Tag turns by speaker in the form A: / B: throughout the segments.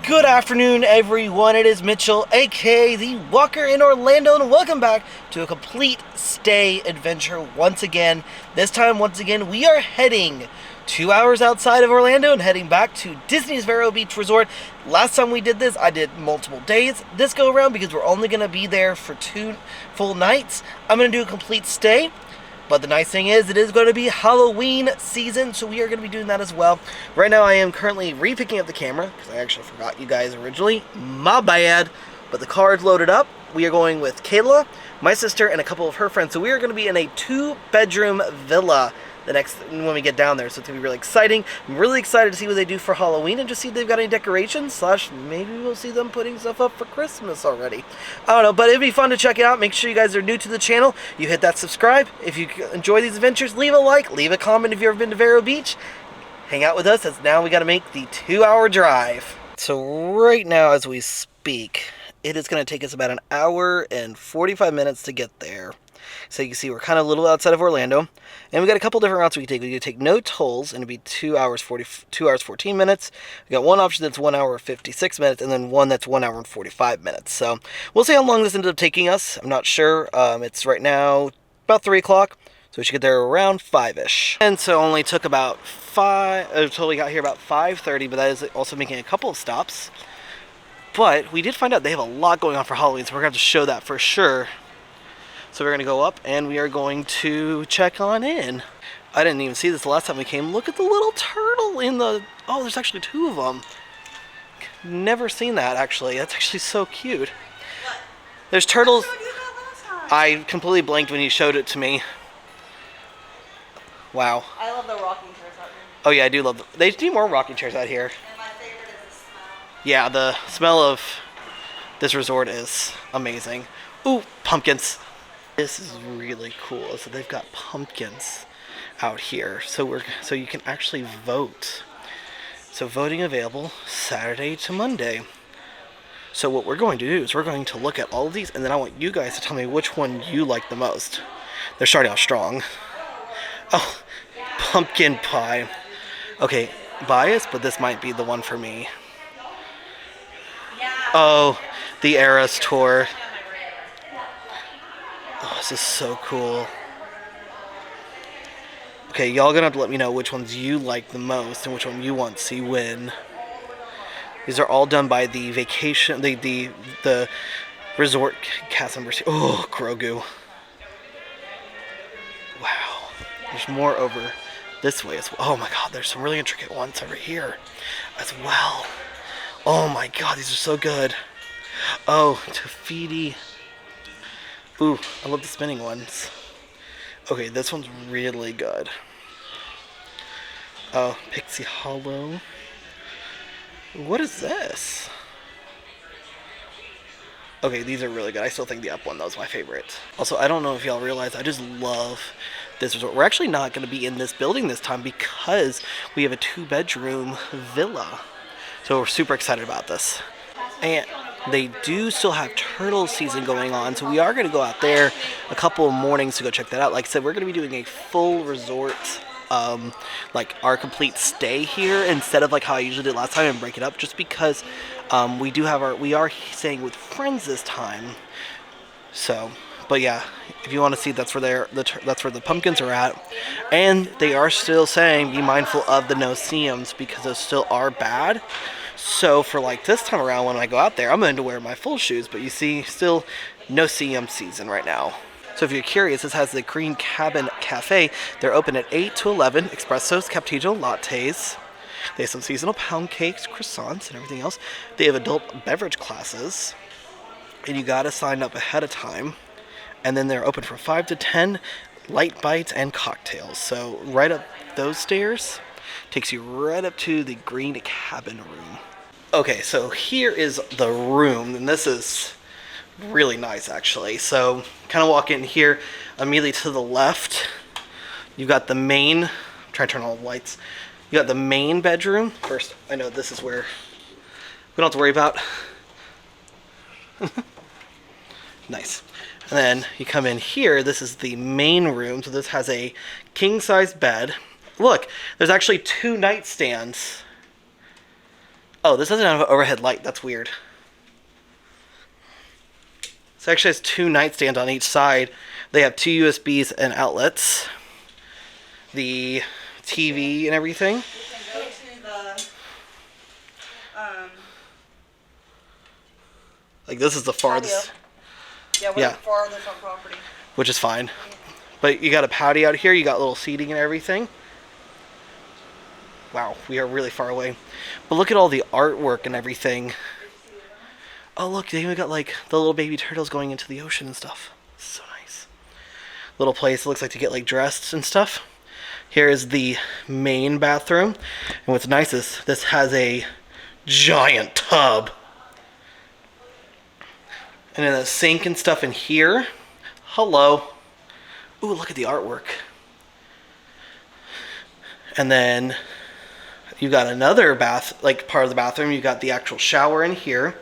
A: Good afternoon, everyone. It is Mitchell, aka the Walker in Orlando, and welcome back to a complete stay adventure once again. This time, once again, we are heading 2 hours outside of Orlando and heading back to Disney's Vero Beach Resort. Last time we did this, I did multiple days. This go around, because we're only going to be there for 2 full nights, I'm going to do a complete stay. But the nice thing is, it is going to be Halloween season, so we are going to be doing that as well. Right now, I am currently re-picking up the camera, because I actually forgot you guys originally. My bad. But the car is loaded up. We are going with Kayla, my sister, and a couple of her friends. So we are going to be in a 2-bedroom villa when we get down there. So it's going to be really exciting. I'm really excited to see what they do for Halloween and just see if they've got any decorations, / maybe we'll see them putting stuff up for Christmas already. I don't know, but it'd be fun to check it out. Make sure you guys are new to the channel. You hit that subscribe. If you enjoy these adventures, leave a like, leave a comment if you've ever been to Vero Beach. Hang out with us, as now we got to make the 2-hour drive. So right now, as we speak, it is going to take us about 1 hour and 45 minutes to get there. So you can see we're kind of a little outside of Orlando. And we got a couple different routes we can take. We can take no tolls, and it'd be 2 hours 14 minutes. We got one option that's 1 hour 56 minutes, and then one that's 1 hour and 45 minutes. So we'll see how long this ends up taking us. I'm not sure. It's right now about 3 o'clock, so we should get there around 5-ish. And so only took about 5 until we got here about 5:30, but that is also making a couple of stops. But we did find out they have a lot going on for Halloween, so we're going to have to show that for sure. So we're going to go up, and we are going to check on in. I didn't even see this the last time we came. Look at the little turtle in the... Oh, there's actually 2 of them. Never seen that, actually. That's actually so cute.
B: What?
A: There's turtles...
B: I showed you that last time.
A: I completely blanked when you showed it to me. Wow.
B: I love the rocking chairs out here.
A: Oh yeah, I do love them. They do more rocking chairs out here.
B: And my favorite is the smell.
A: Yeah, the smell of this resort is amazing. Ooh, pumpkins. This is really cool. So they've got pumpkins out here. So you can actually vote. So voting available Saturday to Monday. So what we're going to do is we're going to look at all of these, and then I want you guys to tell me which one you like the most. They're starting off strong. Oh, pumpkin pie. Okay, biased, but this might be the one for me. Oh, the Eras tour. Oh, this is so cool. Okay, y'all gonna have to let me know which ones you like the most and which one you want to see win. These are all done by the vacation, the resort cast members. Oh, Grogu. Wow. There's more over this way as well. Oh my god, there's some really intricate ones over here as well. Oh my god, these are so good. Oh, Tafiti. Ooh, I love the spinning ones. Okay, this one's really good. Oh, Pixie Hollow. What is this? Okay, these are really good. I still think the up one, though, is my favorite. Also, I don't know if y'all realize, I just love this resort. We're actually not going to be in this building this time because we have a 2-bedroom villa. So we're super excited about this. And they do still have turtle season going on, so we are going to go out there a couple of mornings to go check that out. Like I said, we're going to be doing a full resort, like our complete stay here, instead of like how I usually did last time and break it up, just because we are staying with friends this time. So, but yeah, if you want to see, that's where that's where the pumpkins are at, and they are still saying be mindful of the no-see-ums because those still are bad. So for like this time around, when I go out there, I'm going to wear my full shoes, but you see, still no CM season right now. So if you're curious, this has the Green Cabin Cafe. They're open at 8 to 11, espressos, cappuccino, lattes. They have some seasonal pound cakes, croissants, and everything else. They have adult beverage classes, and you gotta sign up ahead of time. And then they're open from 5 to 10, light bites and cocktails. So right up those stairs takes you right up to the Green Cabin room. Okay, so here is the room, and this is really nice actually. So kind of walk in here, immediately to the left you've got the main, I'm trying to turn on all the lights, you got the main bedroom. First, I know this is where we don't have to worry about. Nice. And then you come in here, this is the main room. So this has a king-size bed. Look, there's actually 2 nightstands Oh, this doesn't have an overhead light. That's weird. This actually has 2 nightstands on each side. They have 2 USBs and outlets. The TV and everything.
B: You can go to the,
A: like this is the farthest.
B: Yeah, we're
A: Yeah.
B: farthest on property.
A: Which is fine. But you got a patio out here. You got little seating and everything. Wow, we are really far away. But look at all the artwork and everything. Oh, look, they even got like the little baby turtles going into the ocean and stuff. So nice. Little place. It looks like to get like dressed and stuff. Here is the main bathroom. And what's nice is this has a giant tub. And then a sink and stuff in here. Hello. Ooh, look at the artwork. And then you got another bath, like part of the bathroom. You got the actual shower in here.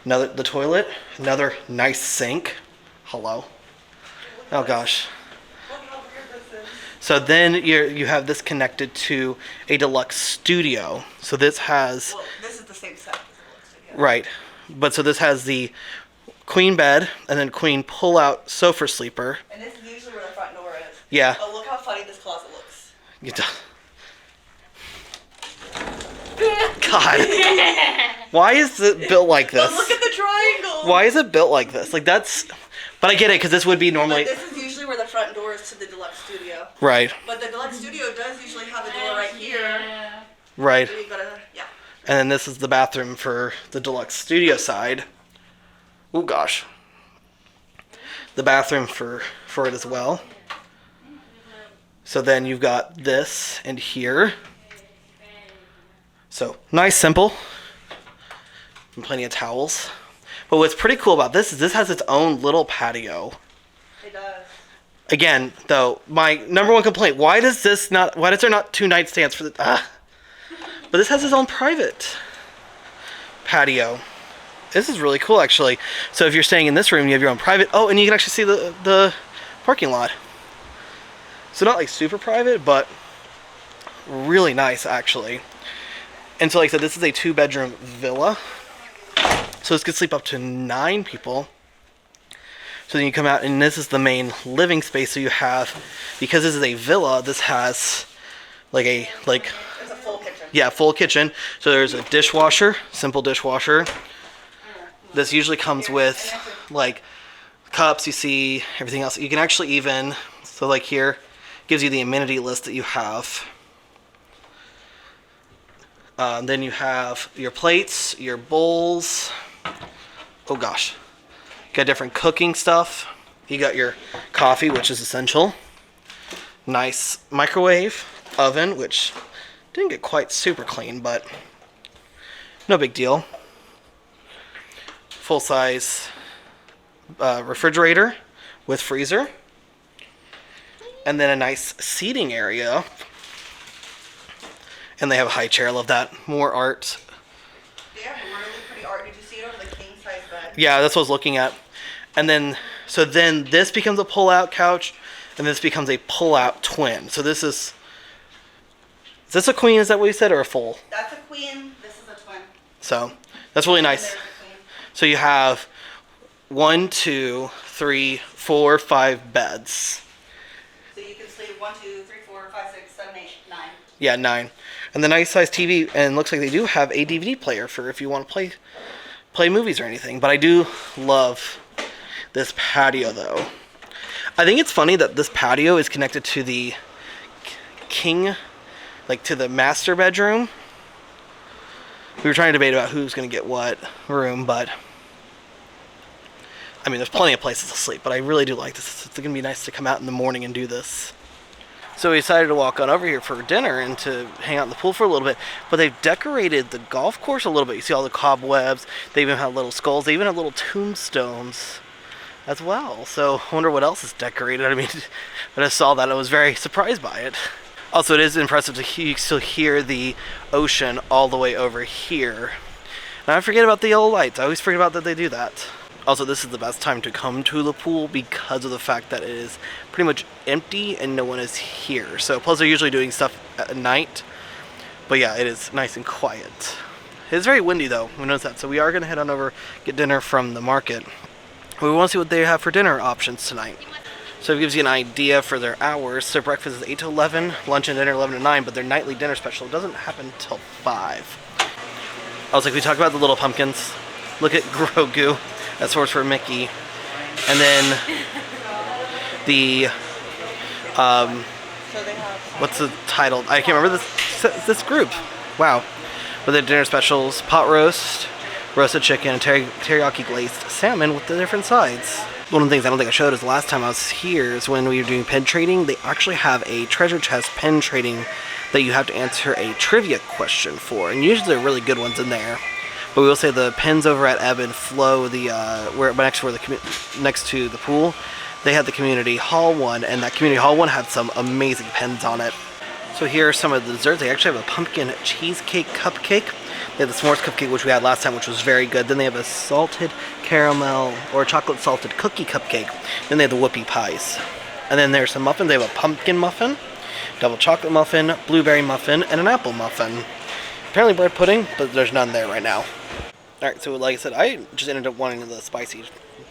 A: The toilet. Another nice sink. Hello. Oh gosh.
B: Look how weird this is.
A: So then you have this connected to a deluxe studio. So this has
B: Well, this is the same set as the deluxe studio.
A: right, but so this has the queen bed and then queen pull-out sofa sleeper.
B: And this is usually where the front door is.
A: Yeah.
B: Oh, look how funny this closet looks.
A: You do- God, why is it built like
B: But
A: this?
B: look at the triangle.
A: Why is it built like this? Like that's, but I get it because this would be normally
B: But this is usually where the front door is to the deluxe studio.
A: right,
B: But the deluxe studio does usually have a door right here.
A: right.
B: So you gotta, yeah.
A: And then this is the bathroom for the deluxe studio side. Oh gosh. The bathroom for it as well. So then you've got this and here. So nice, simple. And plenty of towels. But what's pretty cool about this is this has its own little patio.
B: It does.
A: Again, though, my number one complaint, why does there not 2 nightstands for the But this has its own private patio. This is really cool, actually. So if you're staying in this room, you have your own private. Oh, and you can actually see the parking lot. So not like super private, but really nice, actually. And so, like I said, this is a 2-bedroom villa. So this could sleep up to 9 people. So then you come out, and this is the main living space. So you have, because this is a villa, this has
B: It's a full kitchen.
A: yeah, full kitchen. So there's a dishwasher, simple dishwasher. This usually comes with like cups, you see, everything else. You can actually even, so like here, gives you the amenity list that you have. Then you have your plates, your bowls. Oh gosh. You got different cooking stuff. You got your coffee, which is essential. Nice microwave, oven, which didn't get quite super clean, but no big deal. Full-size refrigerator with freezer. And then a nice seating area. And they have a high chair. I love that. More art.
B: They have really pretty art. Did you see it over the king size bed?
A: Yeah, that's what I was looking at. And then, so then this becomes a pull-out couch, and this becomes a pull-out twin. So this is this a queen? Is that what you said, or a full?
B: That's a queen. This is a twin.
A: So that's really
B: And
A: nice.
B: there's a queen.
A: So you have 1, 2, 3, 4, 5 beds.
B: So you can sleep 1, 2, 3, 4, 5, 6, 7, 8, 9.
A: Yeah, 9. And the nice size TV, and it looks like they do have a DVD player for if you want to play movies or anything. But I do love this patio, though. I think it's funny that this patio is connected to the king, like to the master bedroom. We were trying to debate about who's going to get what room, but I mean, there's plenty of places to sleep, but I really do like this. It's going to be nice to come out in the morning and do this. So we decided to walk on over here for dinner and to hang out in the pool for a little bit. But they've decorated the golf course a little bit. You see all the cobwebs. They even have little skulls. They even have little tombstones as well. So I wonder what else is decorated. I mean, I just saw that. I was very surprised by it. Also, it is impressive to still hear the ocean all the way over here. And I forget about the yellow lights. I always forget about that they do that. Also, this is the best time to come to the pool because of the fact that it is pretty much empty and no one is here. So, plus they're usually doing stuff at night. But yeah, it is nice and quiet. It's very windy though, we noticed that. So we are going to head on over, get dinner from the market. We want to see what they have for dinner options tonight. So it gives you an idea for their hours. Their breakfast is 8 to 11, lunch and dinner 11 to 9, but their nightly dinner special doesn't happen till 5. I was like, we talked about the little pumpkins. Look at Grogu. That's horse for Mickey. And then the, what's the title? I can't remember this group. Wow. With the dinner specials, pot roast, roasted chicken, and teriyaki glazed salmon with the different sides. One of the things I don't think I showed is the last time I was here is when we were doing pen trading. They actually have a treasure chest pen trading that you have to answer a trivia question for, and usually they're really good ones in there. But we will say the pens over at Ebb and Flow, the next to the pool, they had the community hall one, and that community hall one had some amazing pens on it. So here are some of the desserts. They actually have a pumpkin cheesecake cupcake. They have the s'mores cupcake, which we had last time, which was very good. Then they have a salted caramel or chocolate salted cookie cupcake. Then they have the whoopie pies. And then there's some muffins. They have a pumpkin muffin, double chocolate muffin, blueberry muffin, and an apple muffin. Apparently bread pudding, but there's none there right now. Alright, so like I said, I just ended up wanting the spicy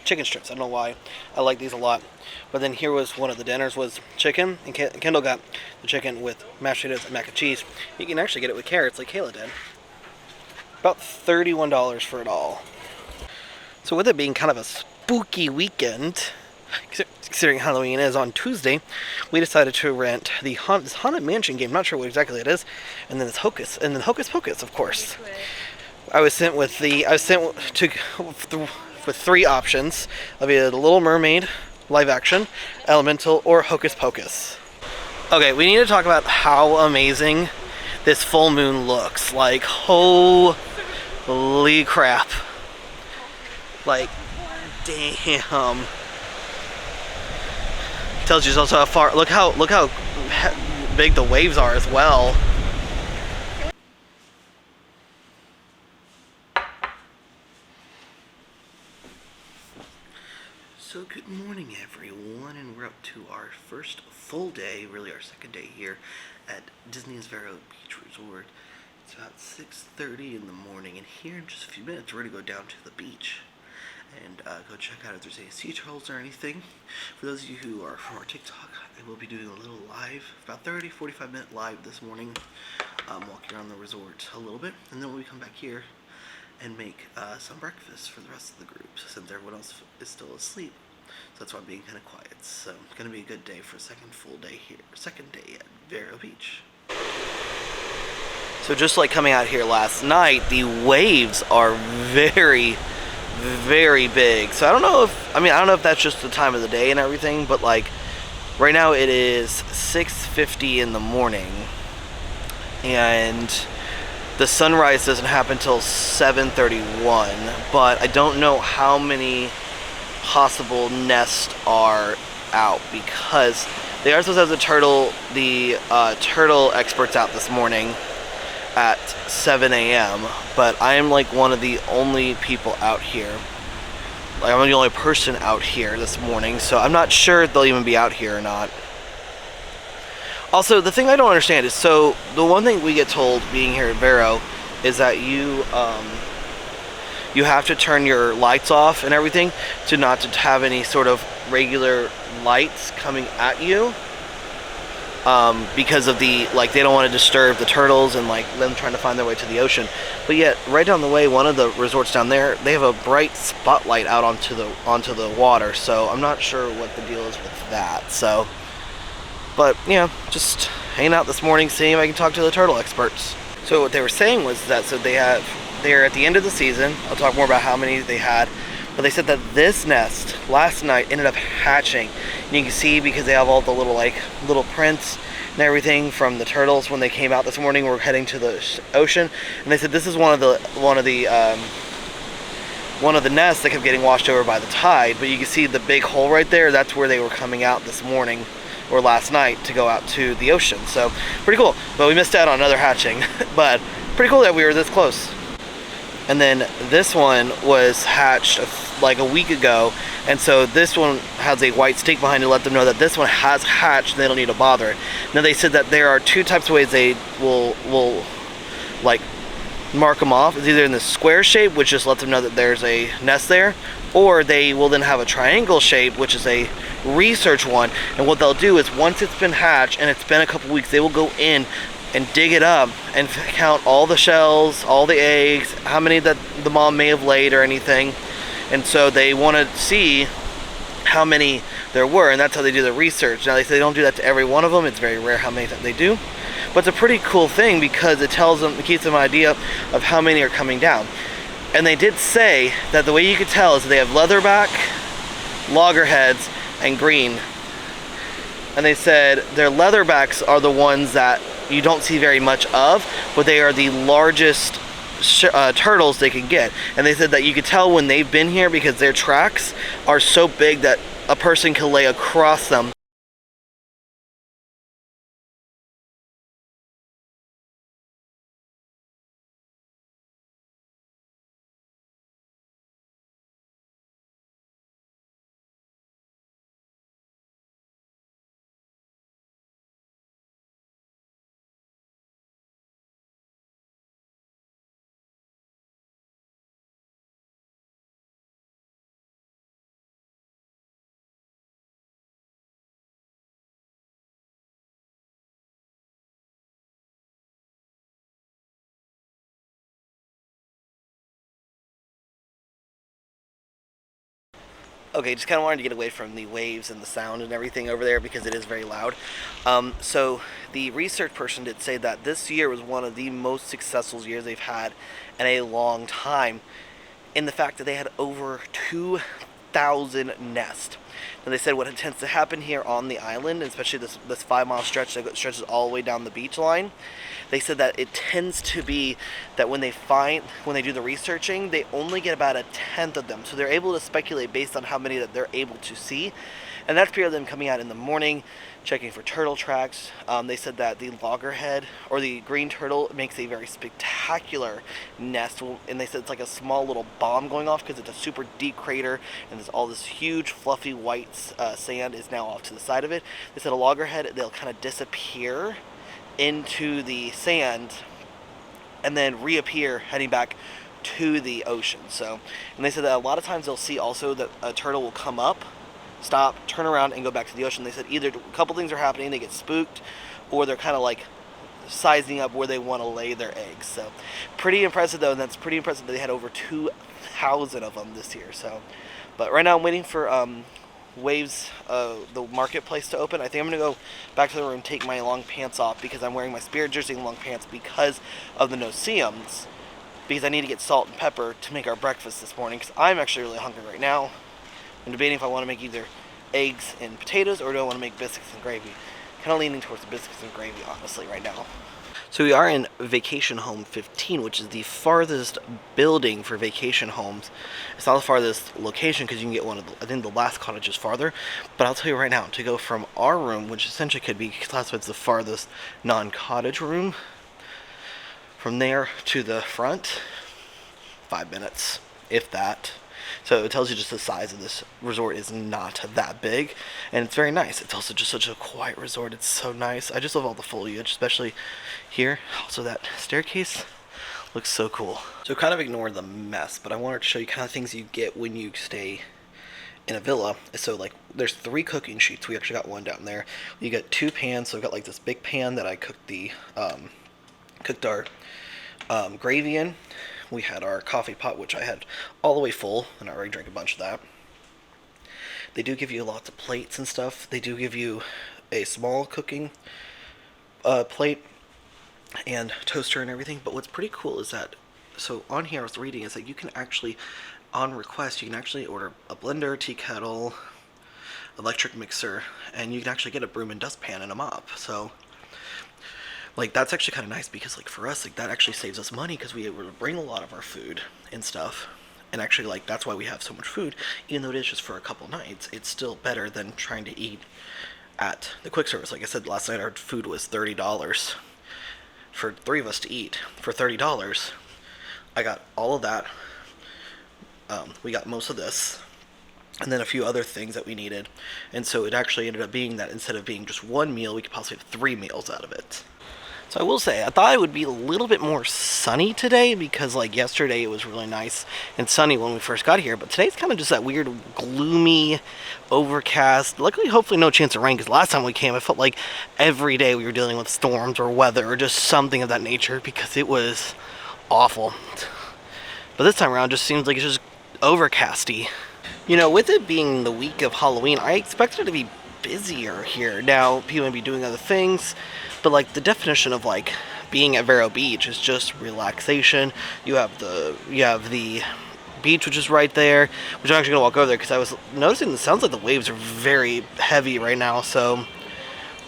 A: chicken strips. I don't know why. I like these a lot. But then here was one of the dinners was chicken, and Kendall got the chicken with mashed potatoes and mac and cheese. You can actually get it with carrots like Kayla did. About $31 for it all. So with it being kind of a spooky weekend, considering Halloween is on Tuesday, we decided to rent the Haunted Mansion game. Not sure what exactly it is. And then it's Hocus, and then Hocus Pocus, of course. I was sent with three options of either The Little Mermaid, live action, Elemental, or Hocus Pocus. Okay, we need to talk about how amazing this full moon looks. Like, holy crap. Like, damn. Tells you also how far, look how big the waves are as well. So good morning everyone, and we're up to our first full day, really our second day here at Disney's Vero Beach Resort. It's about 6:30 in the morning, and here in just a few minutes we're going to go down to the beach and go check out if there's any sea turtles or anything. For those of you who are from our TikTok, I will be doing a little live, about 30-45 minute live this morning, walking around the resort a little bit, and then we'll come back here and make some breakfast for the rest of the group, since everyone else is still asleep. So that's why I'm being kind of quiet. So it's going to be a good day for a second full day here, second day at Vero Beach. So just like coming out here last night, the waves are very, very big. So I don't know if that's just the time of the day and everything, but like right now it is 6:50 in the morning, and the sunrise doesn't happen till 7:31, but I don't know how many possible nests are out, because they are supposed to have the turtle experts out this morning at 7 a.m. but I am like one of the only people out here. Like, I'm the only person out here this morning, so I'm not sure if they'll even be out here or not. Also, the thing I don't understand is, so the one thing we get told being here at Vero is that you have to turn your lights off and everything to not to have any sort of regular lights coming at you, because of the, like, they don't want to disturb the turtles and like them trying to find their way to the ocean. But yet right down the way, one of the resorts down there, they have a bright spotlight out onto the water, so I'm not sure what the deal is with that. So, but yeah, just hanging out this morning, seeing if I can talk to the turtle experts. So what they were saying was that, so they're at the end of the season. I'll talk more about how many they had, but they said that this nest last night ended up hatching. And you can see, because they have all the little prints and everything from the turtles when they came out this morning. We're heading to the ocean, and they said this is one of the nests that kept getting washed over by the tide. But you can see the big hole right there. That's where they were coming out this morning or last night to go out to the ocean. So pretty cool. But we missed out on another hatching. But pretty cool that we were this close. And then this one was hatched like a week ago, and so this one has a white stake behind it to let them know that this one has hatched and they don't need to bother it. Now they said that there are two types of ways they will like mark them off is either in the square shape, which just lets them know that there's a nest there, or they will then have a triangle shape, which is a research one. And what they'll do is once it's been hatched and it's been a couple weeks, they will go in and dig it up and count all the shells, all the eggs, how many that the mom may have laid or anything. And so they want to see how many there were, and that's how they do the research. Now they say they don't do that to every one of them. It's very rare how many that they do, but it's a pretty cool thing because it tells them, it keeps them an idea of how many are coming down. And they did say that the way you could tell is that they have leatherback, loggerheads, and green. And they said their leatherbacks are the ones that you don't see very much of, but they are the largest turtles they can get. And they said that you could tell when they've been here because their tracks are so big that a person can lay across them. Okay, just kind of wanted to get away from the waves and the sound and everything over there because it is very loud. So the research person did say that this year was one of the most successful years they've had in a long time, in the fact that they had over 2,000 nests. And they said what tends to happen here on the island, especially this 5-mile stretch that stretches all the way down the beach line, they said that it tends to be that when they do the researching, they only get about 1/10 of them. So they're able to speculate based on how many that they're able to see. And that's purely them coming out in the morning, checking for turtle tracks. They said that the loggerhead, or the green turtle, makes a very spectacular nest. And they said it's like a small little bomb going off because it's a super deep crater, and there's all this huge fluffy white sand is now off to the side of it. They said a loggerhead, they'll kind of disappear into the sand and then reappear heading back to the ocean. So, and they said that a lot of times they'll see also that a turtle will come up, stop, turn around, and go back to the ocean. They said either a couple things are happening, they get spooked, or they're kind of like sizing up where they want to lay their eggs. So pretty impressive though, and that's pretty impressive that they had over 2,000 of them this year. So, but right now I'm waiting for Waves, the marketplace to open. I think I'm gonna go back to the room, take my long pants off because I'm wearing my Spirit jersey and long pants because of the no-see-ums, because I need to get salt and pepper to make our breakfast this morning because I'm actually really hungry right now. I'm debating if I want to make either eggs and potatoes or do I want to make biscuits and gravy. Kind of leaning towards the biscuits and gravy honestly right now. So we are in Vacation Home 15, which is the farthest building for vacation homes. It's not the farthest location because you can get one of the, I think the last cottage is farther. But I'll tell you right now, to go from our room, which essentially could be classified as the farthest non-cottage room, from there to the front, 5 minutes, if that. So it tells you just the size of this resort is not that big, and it's very nice. It's also just such a quiet resort. It's so nice. I just love all the foliage, especially here. Also that staircase looks so cool. So kind of ignore the mess, but I wanted to show you kind of things you get when you stay in a villa. So like there's 3 cooking sheets. We actually got one down there. You got 2 pans. So I've got like this big pan that I cooked our gravy in. We had our coffee pot, which I had all the way full, and I already drank a bunch of that. They do give you lots of plates and stuff. They do give you a small cooking plate and toaster and everything. But what's pretty cool is that, so on here I was reading, is that you can actually, on request, you can actually order a blender, tea kettle, electric mixer, and you can actually get a broom and dustpan and a mop. So like that's actually kind of nice because like for us, like that actually saves us money because we were able to bring a lot of our food and stuff. And actually like that's why we have so much food, even though it is just for a couple nights. It's still better than trying to eat at the quick service. Like I said last night, our food was $30 for 3 of us to eat. For $30, I got all of that. We got most of this, and then a few other things that we needed. And so it actually ended up being that instead of being just 1 meal, we could possibly have 3 meals out of it. So So I will say, I thought it would be a little bit more sunny today because like yesterday it was really nice and sunny when we first got here, but today's kind of just that weird gloomy, overcast. Luckily, hopefully no chance of rain, because last time we came I felt like every day we were dealing with storms or weather or just something of that nature because it was awful. But this time around, it just seems like it's just overcasty. You know, with it being the week of Halloween, I expected it to be busier here. Now, people may be doing other things, but like the definition of like being at Vero Beach is just relaxation. You have the beach, which is right there, which I'm actually gonna walk over there because I was noticing it sounds like the waves are very heavy right now. So,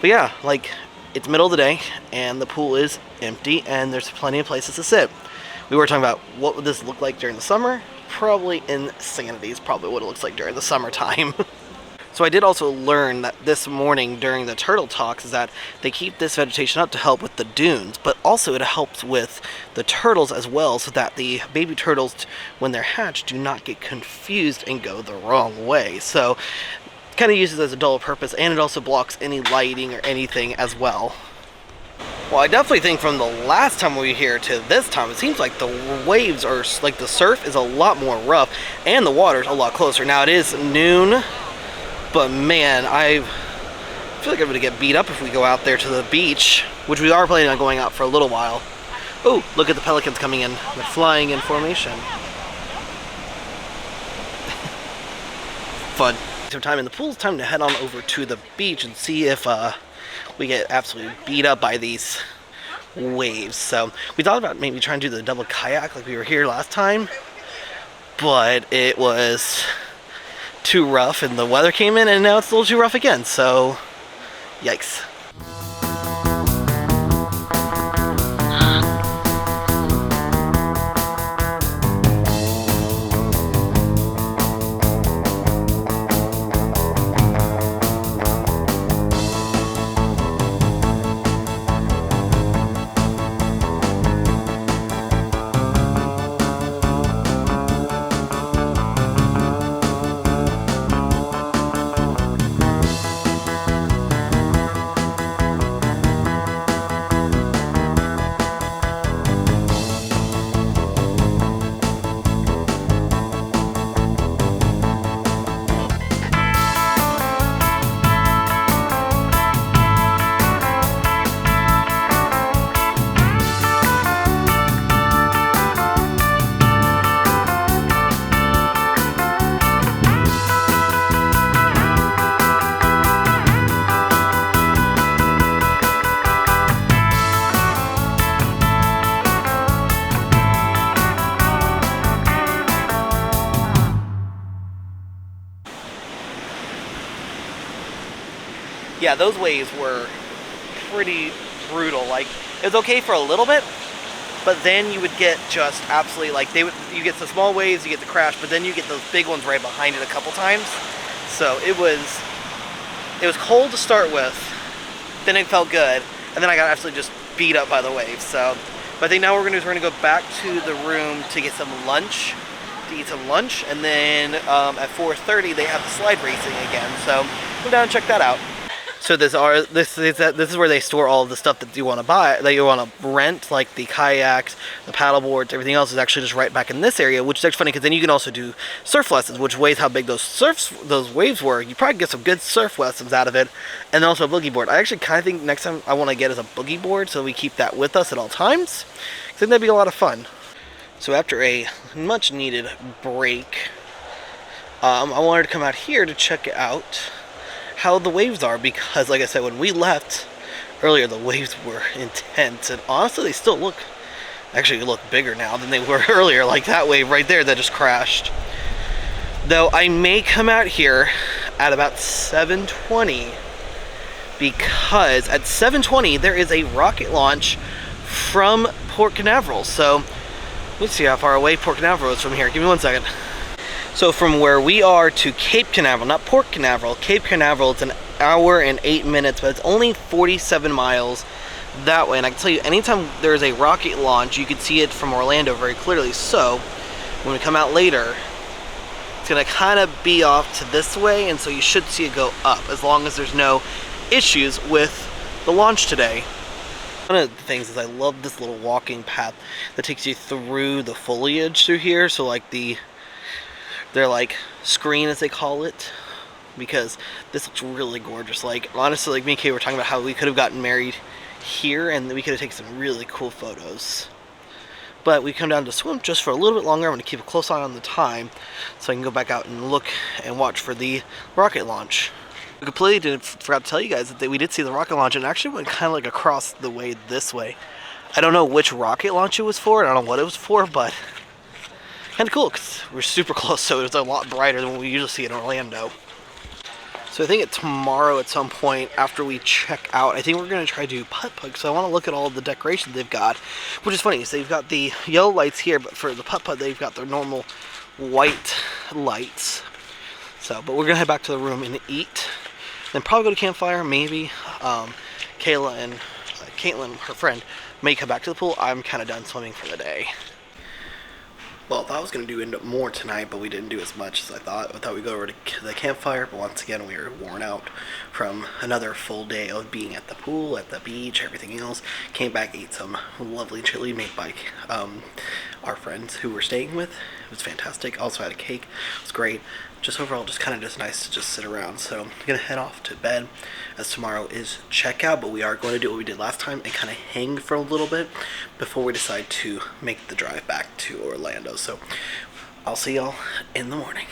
A: but yeah, like it's middle of the day and the pool is empty and there's plenty of places to sit. We were talking about what would this look like during the summer. Probably insanity is probably what it looks like during the summertime. So I did also learn that this morning during the turtle talks is that they keep this vegetation up to help with the dunes, but also it helps with the turtles as well, so that the baby turtles, when they're hatched, do not get confused and go the wrong way. So it kind of uses it as a dual purpose, and it also blocks any lighting or anything as well. Well, I definitely think from the last time we were here to this time, it seems like the waves are, like the surf is a lot more rough, and the water's a lot closer. Now it is noon, but man, I feel like I'm gonna get beat up if we go out there to the beach, which we are planning on going out for a little while. Oh, look at the pelicans coming in. They're flying in formation. Fun. Some time in the pool, it's time to head on over to the beach and see if we get absolutely beat up by these waves. So we thought about maybe trying to do the double kayak like we were here last time, but it was too rough and the weather came in and now it's a little too rough again, so yikes. Yeah, those waves were pretty brutal. Like, it was okay for a little bit, but then you would get just absolutely, like, you get the small waves, you get the crash, but then you get those big ones right behind it a couple times. So it was cold to start with, then it felt good, and then I got absolutely just beat up by the waves. So, but I think now we're gonna go back to the room to get some lunch, and then at 4:30 they have the slide racing again. So go down and check that out. So this is where they store all of the stuff that you want to buy, that you want to rent, like the kayaks, the paddle boards, everything else is actually just right back in this area, which is actually funny because then you can also do surf lessons, which weighs how big those waves were. You probably get some good surf lessons out of it, and then also a boogie board. I actually kind of think next time I want to get is a boogie board, so we keep that with us at all times. I think that'd be a lot of fun. So after a much needed break, I wanted to come out here to check out how the waves are, because like I said, when we left earlier, the waves were intense, and honestly they still look bigger now than they were earlier, like that wave right there that just crashed. Though I may come out here at about 7:20, because at 7:20 there is a rocket launch from Port Canaveral. So let's see how far away Port Canaveral is from here. Give me 1 second. So from where we are to Cape Canaveral, not Port Canaveral, Cape Canaveral, it's an hour and 8 minutes, but it's only 47 miles that way. And I can tell you, anytime there's a rocket launch, you can see it from Orlando very clearly. So when we come out later, it's gonna kind of be off to this way, and so you should see it go up, as long as there's no issues with the launch today. One of the things is I love this little walking path that takes you through the foliage through here. So like their like screen, as they call it, because this looks really gorgeous. Like honestly, like me and Kay were talking about how we could have gotten married here and we could have taken some really cool photos. But we come down to swim just for a little bit longer. I'm going to keep a close eye on the time so I can go back out and look and watch for the rocket launch. We completely forgot to tell you guys that we did see the rocket launch, and it actually went kind of like across the way this way. I don't know which rocket launch it was for, and I don't know what it was for, but kind of cool because we're super close, so it was a lot brighter than what we usually see in Orlando. So I think it's tomorrow at some point after we check out. I think we're going to try to do putt-putt, so I want to look at all the decorations they've got, which is funny. So they've got the yellow lights here, but for the putt-putt they've got their normal white lights. So, but we're going to head back to the room and eat. Then probably go to campfire, maybe. Kayla and Caitlin, her friend, may come back to the pool. I'm kind of done swimming for the day. Well, I thought I was going to end up more tonight, but we didn't do as much as I thought. I thought we'd go over to the campfire, but once again, we were worn out from another full day of being at the pool, at the beach, everything else. Came back, ate some lovely chili made by our friends who we're staying with. It was fantastic. Also had a cake. It was great. Just overall, just kind of just nice to just sit around. So I'm going to head off to bed as tomorrow is checkout, but we are going to do what we did last time and kind of hang for a little bit before we decide to make the drive back to Orlando. So I'll see y'all in the morning.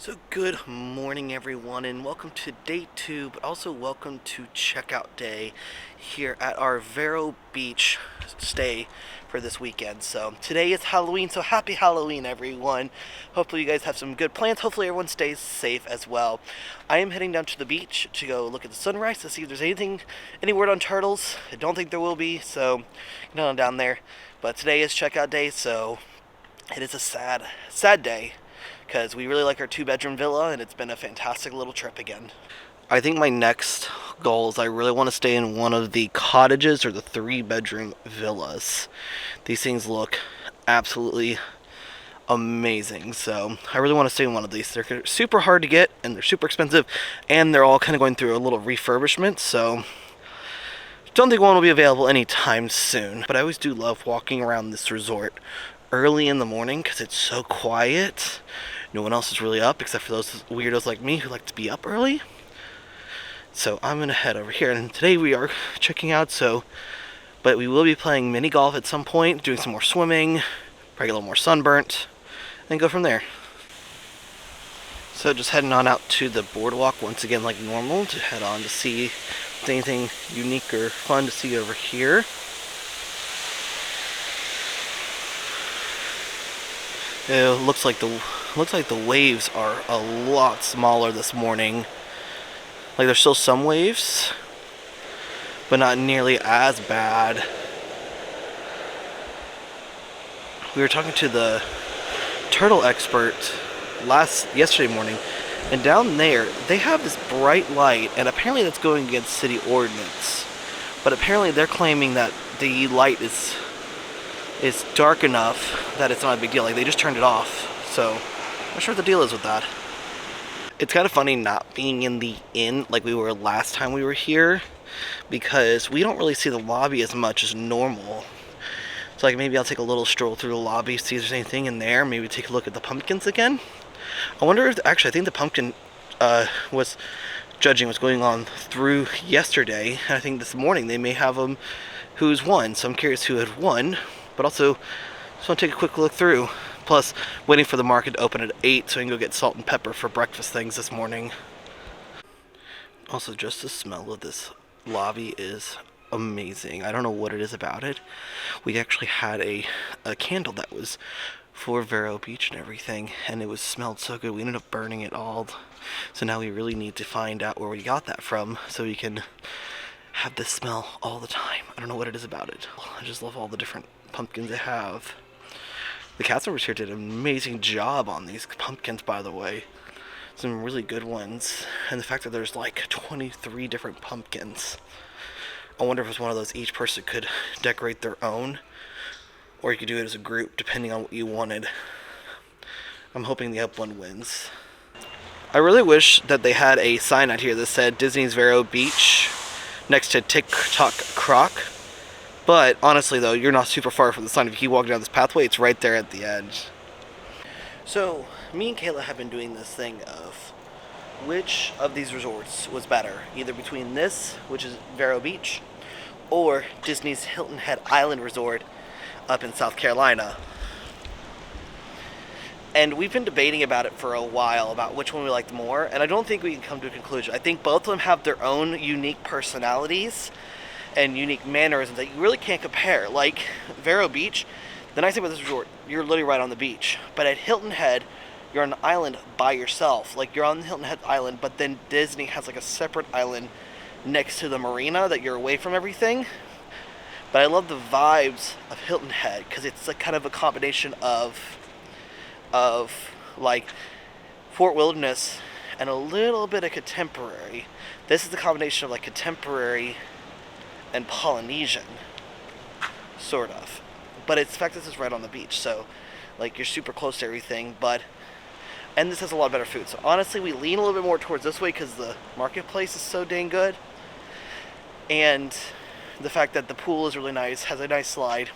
A: So good morning everyone, and welcome to day 2, but also welcome to checkout day here at our Vero beach stay for this weekend. So today is Halloween, so happy Halloween everyone. Hopefully you guys have some good plans. Hopefully everyone stays safe as well. I am heading down to the beach to go look at the sunrise to see if there's any word on turtles. I don't think there will be, so on down there. But today is checkout day, so it is a sad day, because we really like our 2-bedroom villa, and it's been a fantastic little trip again. I think my next goal is I really want to stay in one of the cottages or the 3-bedroom villas. These things look absolutely amazing, so I really want to stay in one of these. They're super hard to get, and they're super expensive, and they're all kind of going through a little refurbishment, so don't think one will be available anytime soon. But I always do love walking around this resort early in the morning because it's so quiet. No one else is really up except for those weirdos like me who like to be up early. So I'm gonna head over here, and today we are checking out, but we will be playing mini golf at some point, doing some more swimming, probably get a little more sunburnt, and go from there. So just heading on out to the boardwalk once again like normal to head on to see if there's anything unique or fun to see over here. It looks like the waves are a lot smaller this morning. Like there's still some waves, but not nearly as bad. We were talking to the turtle expert yesterday morning, and down there they have this bright light, and apparently that's going against city ordinance. But apparently they're claiming that the light is dark enough that it's not a big deal. Like they just turned it off. So I'm not sure what the deal is with that. It's kind of funny not being in the inn like we were last time we were here, because we don't really see the lobby as much as normal. So like maybe I'll take a little stroll through the lobby, see if there's anything in there, maybe take a look at the pumpkins again. I wonder if, actually I think the pumpkin judging was going on through yesterday, and I think this morning they may have them who's won, so I'm curious who had won, but also just want to take a quick look through. Plus, waiting for the market to open at 8 so I can go get salt and pepper for breakfast things this morning. Also, just the smell of this lobby is amazing. I don't know what it is about it. We actually had a candle that was for Vero Beach and everything, and it was smelled so good we ended up burning it all. So now we really need to find out where we got that from so we can have this smell all the time. I don't know what it is about it. I just love all the different pumpkins they have. The cast members here did an amazing job on these pumpkins, by the way. Some really good ones. And the fact that there's like 23 different pumpkins. I wonder if it's one of those each person could decorate their own, or you could do it as a group depending on what you wanted. I'm hoping the up one wins. I really wish that they had a sign out here that said Disney's Vero Beach next to TikTok Croc. But honestly though, you're not super far from the sign. If you keep walking down this pathway, it's right there at the edge. So, me and Kayla have been doing this thing of which of these resorts was better. Either between this, which is Vero Beach, or Disney's Hilton Head Island Resort up in South Carolina. And we've been debating about it for a while, about which one we liked more, and I don't think we can come to a conclusion. I think both of them have their own unique personalities and unique mannerisms that you really can't compare. Like Vero Beach, the nice thing about this resort, you're literally right on the beach. But at Hilton Head, you're on an island by yourself. Like you're on the Hilton Head island, but then Disney has like a separate island next to the marina that you're away from everything. But I love the vibes of Hilton Head because it's like kind of a combination of like Fort Wilderness and a little bit of contemporary. This is the combination of like contemporary and Polynesian, sort of. But it's the fact that this is right on the beach, so like you're super close to everything. And this has a lot better food. So honestly, we lean a little bit more towards this way because the marketplace is so dang good. And the fact that the pool is really nice, has a nice slide,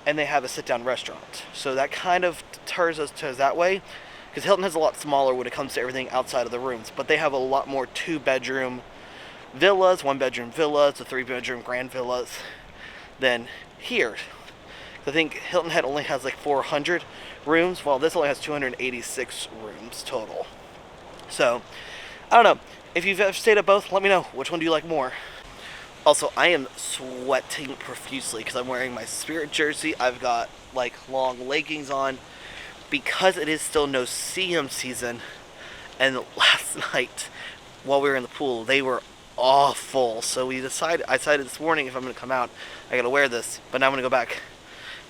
A: and they have a sit-down restaurant. So that kind of turns us to that way, because Hilton is a lot smaller when it comes to everything outside of the rooms, but they have a lot more 2-bedroom villas, 1-bedroom villas, 3-bedroom grand villas than here. I think Hilton Head only has like 400 rooms, while this only has 286 rooms total. So, I don't know. If you've ever stayed at both, let me know. Which one do you like more? Also, I am sweating profusely because I'm wearing my Spirit jersey. I've got like long leggings on because it is still no-see-em season. And last night, while we were in the pool, they were awful. So I decided this morning if I'm going to come out, I got to wear this. But now I'm going to go back,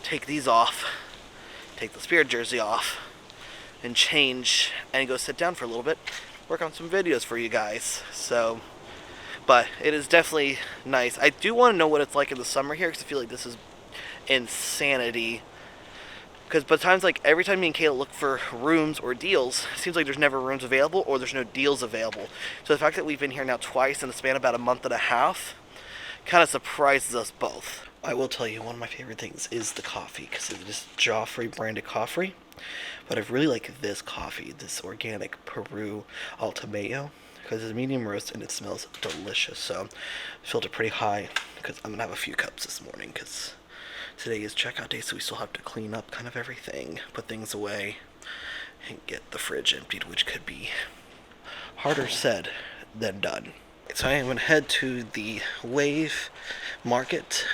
A: take these off, take the Spirit jersey off, and change, and go sit down for a little bit, work on some videos for you guys. So, but it is definitely nice. I do want to know what it's like in the summer here, because I feel like this is insanity. Because by times, like every time me and Kayla look for rooms or deals, it seems like there's never rooms available or there's no deals available. So the fact that we've been here now twice in the span of about a month and a half kind of surprises us both. I will tell you, one of my favorite things is the coffee, because it is Joffrey branded coffee. But I really like this coffee, this organic Peru Alta Mayo, because it's a medium roast and it smells delicious. So I filled it pretty high because I'm going to have a few cups this morning, because today is checkout day, so we still have to clean up kind of everything, put things away, and get the fridge emptied, which could be harder said than done. So I am going to head to the Wave Market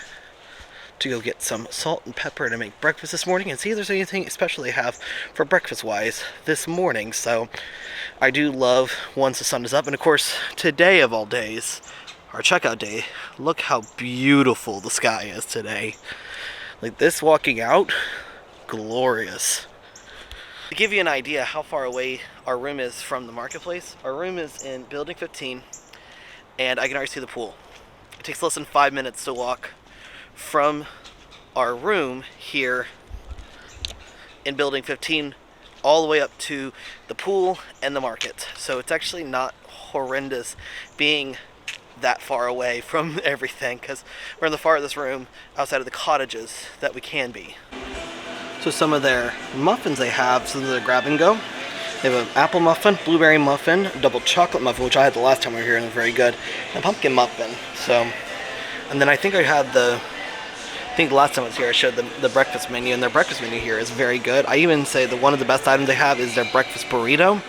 A: to go get some salt and pepper to make breakfast this morning and see if there's anything special they have for breakfast-wise this morning. So I do love once the sun is up, and of course today of all days, our checkout day. Look how beautiful the sky is today. Like this walking out, glorious. To give you an idea how far away our room is from the marketplace, our room is in building 15, and I can already see the pool. It takes less than 5 minutes to walk from our room here in building 15 all the way up to the pool and the market. So it's actually not horrendous being that far away from everything, because we're in the farthest room outside of the cottages that we can be. So some of their muffins they have, some of their grab and go. They have an apple muffin, blueberry muffin, double chocolate muffin, which I had the last time we were here and it was very good, and a pumpkin muffin. So, and then I think the last time I was here I showed them the breakfast menu, and their breakfast menu here is very good. I even say that one of the best items they have is their breakfast burrito.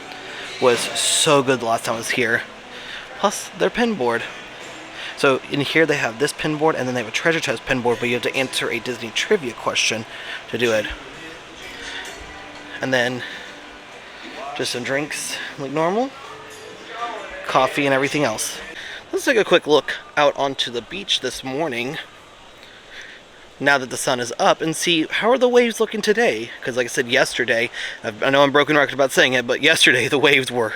A: Was so good the last time I was here. plus their pin board. So in here they have this pin board, and then they have a treasure chest pin board, but you have to answer a Disney trivia question to do it. And then just some drinks like normal, coffee and everything else. Let's take a quick look out onto the beach this morning, now that the sun is up, and see how are the waves looking today. Because like I said yesterday, I know I'm broken record about saying it, but yesterday the waves were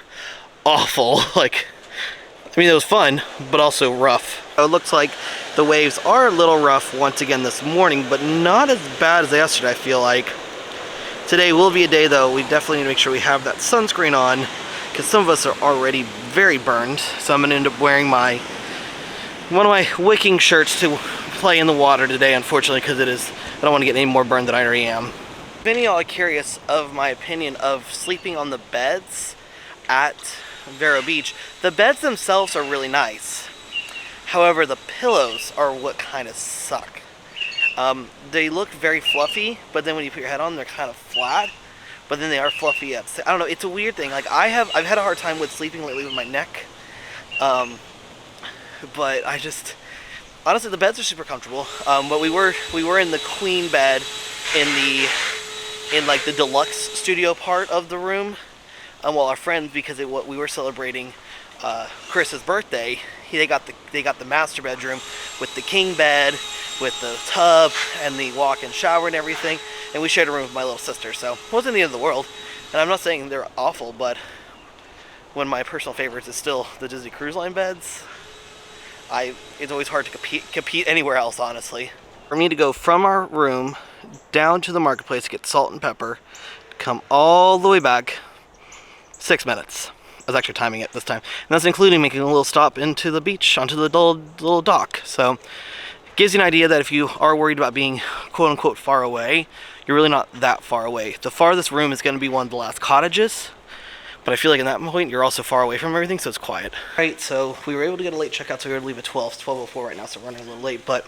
A: awful. Like, I mean, it was fun, but also rough. It looks like the waves are a little rough once again this morning, but not as bad as yesterday, I feel like. Today will be a day, though, we definitely need to make sure we have that sunscreen on, because some of us are already very burned. So I'm going to end up wearing one of my wicking shirts to play in the water today, unfortunately, because I don't want to get any more burned than I already am. If any of y'all are curious of my opinion of sleeping on the beds at Vero Beach, the beds themselves are really nice. However, the pillows are what kind of suck. They look very fluffy, but then when you put your head on, they're kind of flat. But then they are fluffy I don't know, it's a weird thing. Like, I've had a hard time with sleeping lately with my neck. But honestly, the beds are super comfortable. But we were in the queen bed in like the deluxe studio part of the room. While our friends, because we were celebrating Chris's birthday, they got the master bedroom with the king bed, with the tub and the walk-in shower and everything, and we shared a room with my little sister, so it wasn't the end of the world. And I'm not saying they're awful, but one of my personal favorites is still the Disney Cruise Line beds. It's always hard to compete anywhere else, honestly. For me to go from our room down to the marketplace to get salt and pepper, come all the way back, 6 minutes. I was actually timing it this time. And that's including making a little stop into the beach, onto the little dock. So it gives you an idea that if you are worried about being quote unquote far away, you're really not that far away. The farthest room is going to be one of the last cottages, but I feel like at that point you're also far away from everything, so it's quiet. Alright, so we were able to get a late checkout, so we were going to leave at 12. It's 12:04 right now, so we're running a little late, but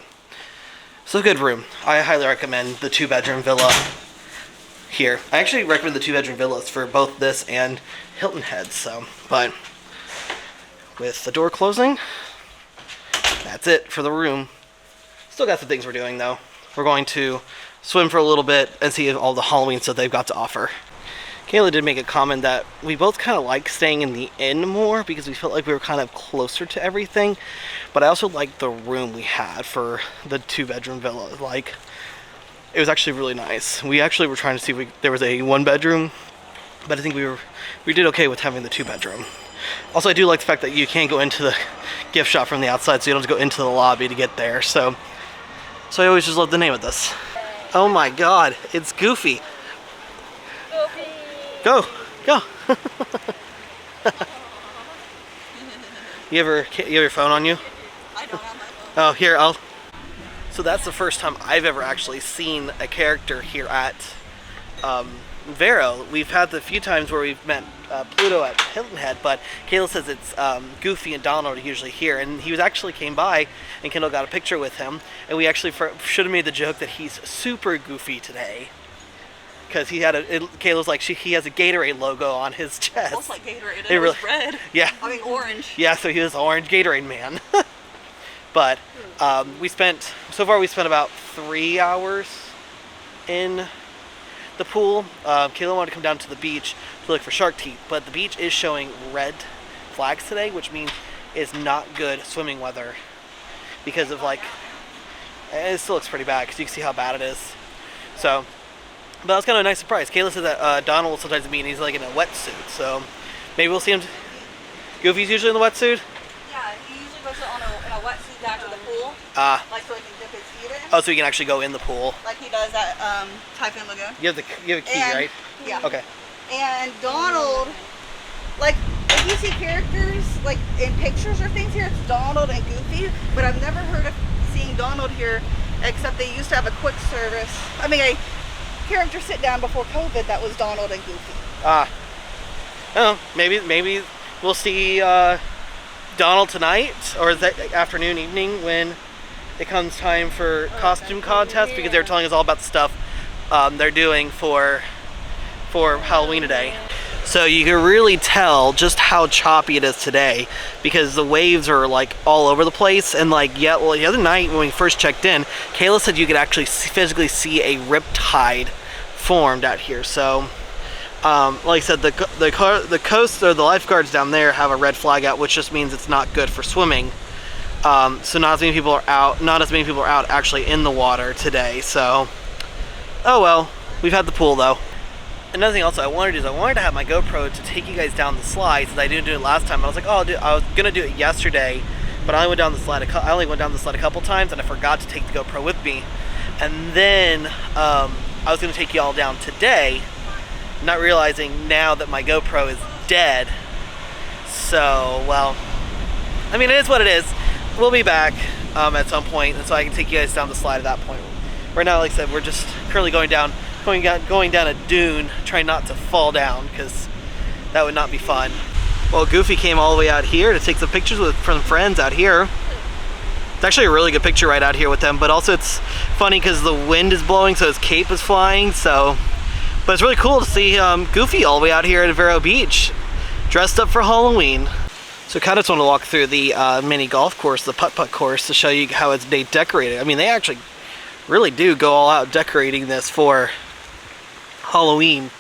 A: it's a good room. I highly recommend the 2-bedroom villa here. I actually recommend the 2-bedroom villas for both this and Hilton Head, so, but with the door closing, that's it for the room. Still got some things we're doing though. We're going to swim for a little bit and see all the Halloween stuff they've got to offer. Kayla did make a comment that we both kind of like staying in the inn more because we felt like we were kind of closer to everything, but I also liked the room we had for the 2-bedroom villa. Like, it was actually really nice. We actually were trying to see if there was a 1-bedroom, but I think we did okay with having the 2-bedroom. Also, I do like the fact that you can't go into the gift shop from the outside, so you don't have to go into the lobby to get there. So I always just love the name of this. Oh my God, it's Goofy.
B: Goofy.
A: Go. You have your phone on you?
B: I don't have my phone.
A: Oh, here, So that's the first time I've ever actually seen a character here at Vero. We've had the few times where we've met Pluto at Hilton Head, but Kayla says it's Goofy and Donald are usually here, and he came by, and Kendall got a picture with him, and we actually should have made the joke that he's super goofy today, because Kayla's like, he has a Gatorade logo on his chest.
B: It looks like Gatorade. It was red.
A: Yeah.
B: I mean orange.
A: Yeah, so he was orange Gatorade man. But we spent about 3 hours in the pool. Kayla wanted to come down to the beach to look for shark teeth, but the beach is showing red flags today, which means it's not good swimming weather because of it still looks pretty bad because you can see how bad it is. So, but that was kind of a nice surprise. Kayla said that Donald will sometimes meet and he's like in a wetsuit, so maybe we'll see him. Goofy's usually in the wetsuit?
B: Yeah, he usually goes in a wetsuit down to the pool. Like so he can dip his feet in.
A: Oh, so you can actually go in the pool.
B: Like he does at Typhoon Lagoon.
A: You have a key, right?
B: Yeah.
A: Okay.
B: And Donald, like if you see characters like in pictures or things here, it's Donald and Goofy. But I've never heard of seeing Donald here, except they used to have a quick service. I mean, a character sit down before COVID that was Donald and Goofy.
A: Oh, maybe we'll see Donald tonight, or is that afternoon, evening, when it comes time for costume contest, because they're telling us all about the stuff they're doing for Halloween today. So you can really tell just how choppy it is today because the waves are like all over the place. And like, yeah, well, the other night when we first checked in, Kayla said you could actually physically see a rip tide formed out here. So, like I said, the coast or the lifeguards down there have a red flag out, which just means it's not good for swimming. So not as many people are out actually in the water today. So, oh well, we've had the pool though. Another thing also I wanted to do is I wanted to have my GoPro to take you guys down the slide since I didn't do it last time. I was like, oh, I was gonna do it yesterday, but I only went down the slide a couple times and I forgot to take the GoPro with me. And then I was gonna take you all down today, not realizing now that my GoPro is dead. So, well, I mean, it is what it is. We'll be back at some point, and so I can take you guys down the slide at that point. Right now, like I said, we're just currently going down a dune, trying not to fall down because that would not be fun. Well, Goofy came all the way out here to take some pictures with some friends out here. It's actually a really good picture right out here with them, but also it's funny because the wind is blowing, so his cape is flying. So, but it's really cool to see Goofy all the way out here at Vero Beach, dressed up for Halloween. So kind of just want to walk through the mini golf course, the putt-putt course, to show you how it's decorated. I mean, they actually really do go all out decorating this for Halloween.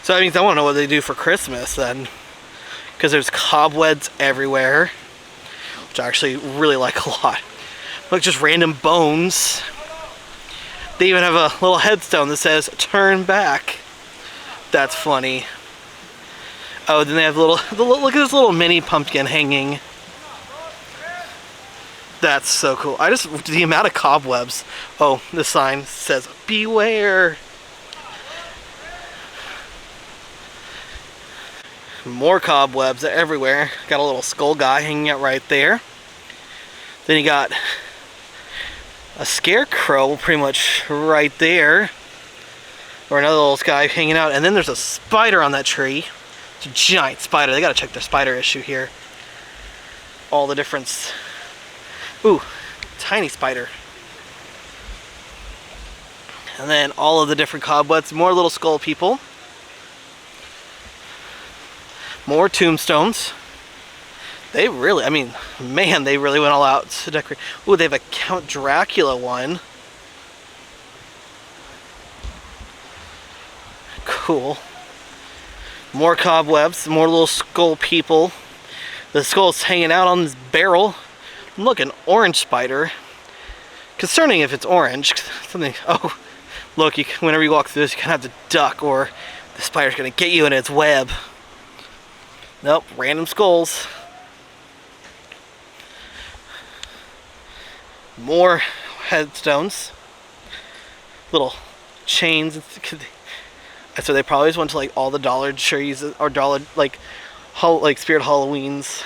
A: So that means I want to know what they do for Christmas then, because there's cobwebs everywhere, which I actually really like a lot. Like just random bones. They even have a little headstone that says "Turn back." That's funny. Oh, then they have look at this little mini pumpkin hanging. That's so cool. The amount of cobwebs. Oh, the sign says "Beware." More cobwebs everywhere. Got a little skull guy hanging out right there. Then you got a scarecrow pretty much right there. Or another little guy hanging out. And then there's a spider on that tree. It's a giant spider. They gotta check their spider issue here. All the difference. Ooh, tiny spider. And then all of the different cobwebs. More little skull people. More tombstones. They really, I mean, man, they really went all out to decorate. Ooh, they have a Count Dracula one. Cool. More cobwebs, more little skull people. The skull's hanging out on this barrel. Look, an orange spider. Concerning if it's orange. Something, oh, look, whenever you walk through this, you kind of have to duck or the spider's gonna get you in its web. Nope, random skulls. More headstones. Little chains. So they probably just went to like all the Dollar Trees or like Spirit Halloweens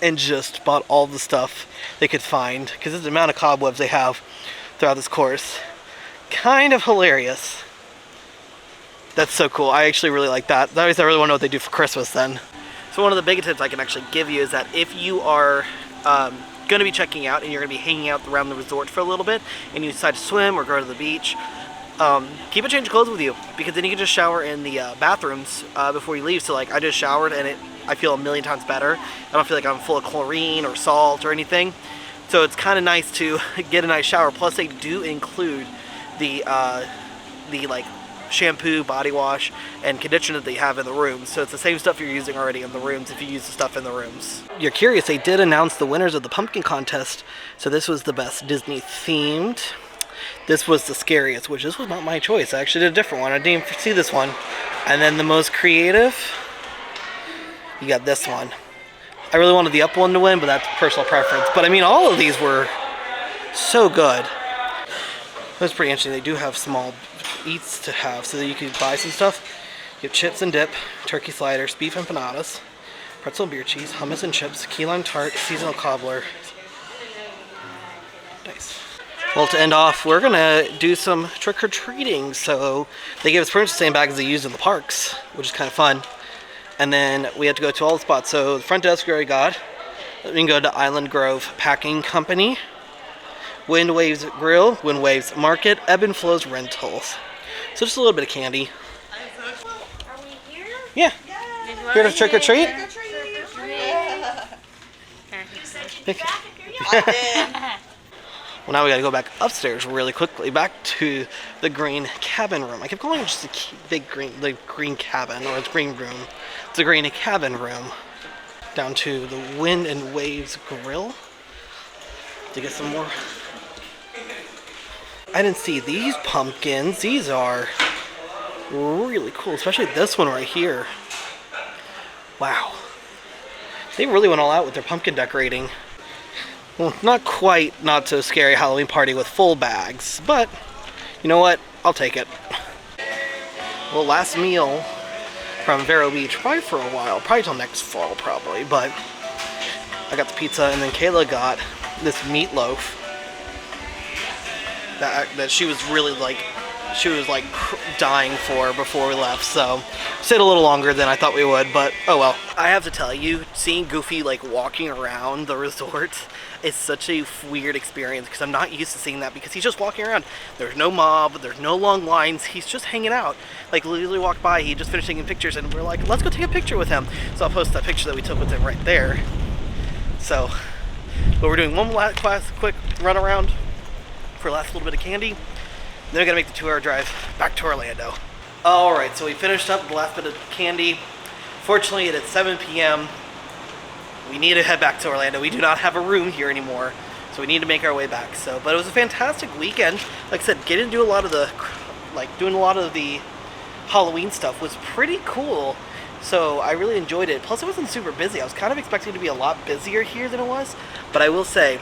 A: and just bought all the stuff they could find, because it's the amount of cobwebs they have throughout this course. Kind of hilarious. That's so cool. I actually really like that. I really want to know what they do for Christmas then. So one of the biggest tips I can actually give you is that if you are going to be checking out and you're going to be hanging out around the resort for a little bit and you decide to swim or go to the beach, keep a change of clothes with you, because then you can just shower in the bathrooms before you leave. So like I just showered and I feel a million times better. I don't feel like I'm full of chlorine or salt or anything. So it's kind of nice to get a nice shower. Plus they do include the like shampoo, body wash, and conditioner that they have in the rooms. So it's the same stuff you're using already in the rooms if you use the stuff in the rooms. You're curious, they did announce the winners of the pumpkin contest. So this was the best Disney themed. This was the scariest, which this was not my choice. I actually did a different one. I didn't even see this one. And then the most creative, you got this one. I really wanted the up one to win, but that's personal preference. But I mean, all of these were so good. It was pretty interesting. They do have small eats to have, so that you can buy some stuff. You have chips and dip, turkey sliders, beef empanadas, pretzel and beer cheese, hummus and chips, key lime tart, seasonal cobbler. Nice. Well, to end off, we're gonna do some trick-or-treating. So they gave us pretty much the same bag as they used in the parks, which is kind of fun. And then we have to go to all the spots. So the front desk we already got. We can go to Island Grove Packing Company, Wind Waves Grill, Wind Waves Market, Ebb and Flows Rentals. So just a little bit of candy.
C: Are we here?
A: Yeah. Here to trick or treat?
B: Trick or treat. I did.
A: Well, now we gotta go back upstairs really quickly, back to the green cabin room. I kept calling it just the green cabin, or it's green room. It's a green cabin room. Down to the Wind and Waves Grill to get some more. I didn't see these pumpkins. These are really cool, especially this one right here. Wow. They really went all out with their pumpkin decorating. Well, not quite not so scary Halloween party with full bags, but you know what? I'll take it. Well, last meal from Vero Beach, probably for a while, probably till next fall probably, but I got the pizza and then Kayla got this meatloaf that she was really like, dying for before we left, so stayed a little longer than I thought we would, but oh well. I have to tell you, seeing Goofy like walking around the resort is such a weird experience because I'm not used to seeing that because he's just walking around. There's no mob, there's no long lines, he's just hanging out. Like literally walked by, he just finished taking pictures and we're like, let's go take a picture with him. So I'll post that picture that we took with him right there. So, but we're doing one last quick run around for the last little bit of candy. Then we gotta make the 2-hour drive back to Orlando. Alright, so we finished up the last bit of candy. Fortunately, it's 7 p.m. We need to head back to Orlando. We do not have a room here anymore, so we need to make our way back. So, but it was a fantastic weekend. Like I said, getting to do doing a lot of the Halloween stuff was pretty cool. So I really enjoyed it. Plus, it wasn't super busy. I was kind of expecting it to be a lot busier here than it was. But I will say,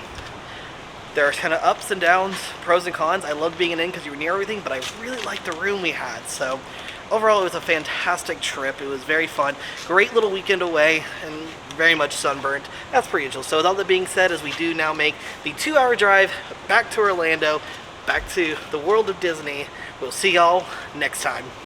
A: there are kind of ups and downs, pros and cons. I loved being in because you were near everything, but I really liked the room we had. So overall, it was a fantastic trip. It was very fun. Great little weekend away and very much sunburnt. That's pretty chill. So with all that being said, as we do now make the 2-hour drive back to Orlando, back to the world of Disney, we'll see y'all next time.